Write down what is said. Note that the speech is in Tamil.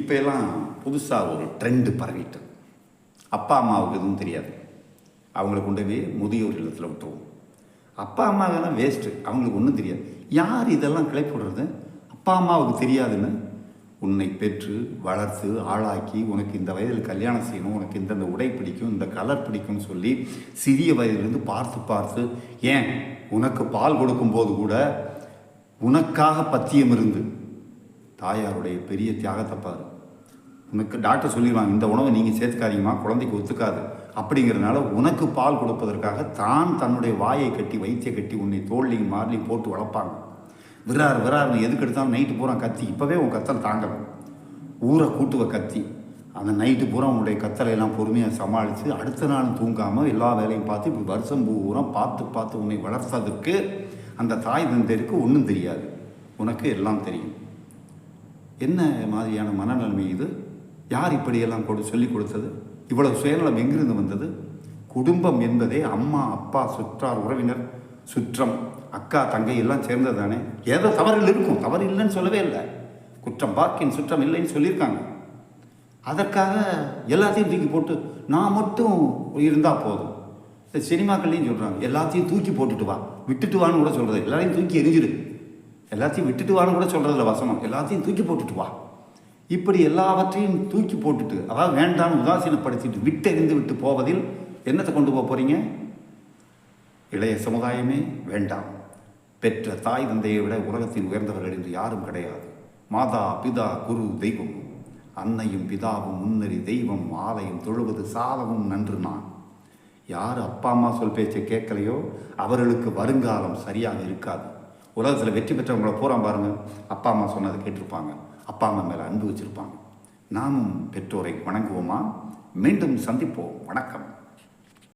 இப்போ எல்லாம் புதுசாக ஒரு ட்ரெண்டு பரவிட்டு அப்பா அம்மாவுக்கு எதுவும் தெரியாது. அவங்கள கொண்டு போய் முதியோர் இல்லத்தில் விட்டுருவோம். அப்பா அம்மாவெல்லாம் வேஸ்ட்டு, அவங்களுக்கு ஒன்றும் தெரியாது. யார் இதெல்லாம் கிளப்பி விடுறது? அப்பா அம்மாவுக்கு தெரியாதுன்னு உன்னை பெற்று வளர்த்து ஆளாக்கி உனக்கு இந்த வயதில் கல்யாணம் செய்யணும், உனக்கு இந்தந்த உடை பிடிக்கும், இந்த கலர் பிடிக்கும்னு சொல்லி சிறிய வயதிலிருந்து பார்த்து பார்த்து, ஏன் உனக்கு பால் கொடுக்கும்போது கூட உனக்காக பத்தியம் இருந்து தாயாருடைய பெரிய தியாகத்தை பாரு. உனக்கு டாக்டர் சொல்லிடுவாங்க, இந்த உணவை நீங்கள் சேர்த்துக்காதீங்கம்மா, குழந்தைக்கு ஒத்துக்காது அப்படிங்கிறதுனால உனக்கு பால் கொடுப்பதற்காக தான் தன்னுடைய வாயை கட்டி வைத்திய கட்டி உன்னை தோல்லையும் மார்லையும் போட்டு வளர்ப்பாங்க. விராறு எதுக்கு எடுத்தாலும் நைட்டு பூரா கத்தி. இப்போவே உன் கத்தல் தாங்கலாம், ஊரை கூட்டுவ கத்தி. அந்த நைட்டு பூரா உன்னுடைய கத்தலையெல்லாம் பொறுமையாக சமாளித்து அடுத்த நாள் தூங்காமல் எல்லா வேலையும் பார்த்து இப்படி வருஷம் பூரா பார்த்து உன்னை வளர்த்ததுக்கு அந்த தாய் தந்தையருக்கு ஒன்றும் தெரியாது, உனக்கு எல்லாம் தெரியும். என்ன மாதிரியான மனநிலைமை இது? யார் இப்படியெல்லாம் சொல்லிக் கொடுத்தது? இவ்வளவு சுயநலம் எங்கிருந்து வந்தது? குடும்பம் என்பதே அம்மா அப்பா சுற்றார் உறவினர் சுற்றம் அக்கா தங்கை எல்லாம் சேர்ந்தது தானே. ஏதோ தவறில் இருக்கும், தவறு இல்லைன்னு சொல்லவே இல்லை. குற்றம் பார்க்கின் சுற்றம் இல்லைன்னு சொல்லியிருக்காங்க. அதற்காக எல்லாத்தையும் தூக்கி போட்டு நான் மட்டும் இருந்தால் போதும். சினிமாக்கள்லையும் சொல்கிறாங்க, எல்லாத்தையும் தூக்கி போட்டுட்டு வா, விட்டுட்டு வான்னு கூட சொல்கிறது. எல்லாரையும் தூக்கி எரிஞ்சிடு, எல்லாத்தையும் விட்டுட்டு வான்னு கூட சொல்கிறதில்ல வசனம். எல்லாத்தையும் தூக்கி போட்டுட்டு வா. இப்படி எல்லாவற்றையும் தூக்கி போட்டுட்டு, அதாவது வேண்டாம்னு உதாசீனப்படுத்திட்டு விட்டெறிந்து விட்டு போவதில் என்னத்தை கொண்டு போக போகிறீங்க? இளைய சமுதாயமே வேண்டாம். பெற்ற தாய் தந்தையை விட உலகத்தில் உயர்ந்தவர்கள் என்று யாரும் கிடையாது. மாதா பிதா குரு தெய்வம், அன்னையும் பிதாவும் முன்னறி தெய்வம், ஆலயம் தொழுவது சாலமும் நன்று. நான் யார் அப்பா அம்மா சொல் பேச்சை கேட்கலையோ அவர்களுக்கு வருங்காலம் சரியாக இருக்காது. உலகத்தில் வெற்றி பெற்றவங்கள பூரா பாருங்கள், அப்பா அம்மா சொன்னதை கேட்டிருப்பாங்க, அப்பா அம்மா மேலே அன்பு வச்சுருப்பாங்க. நாமும் பெற்றோரை வணங்குவோமா? மீண்டும் சந்திப்போம். வணக்கம்.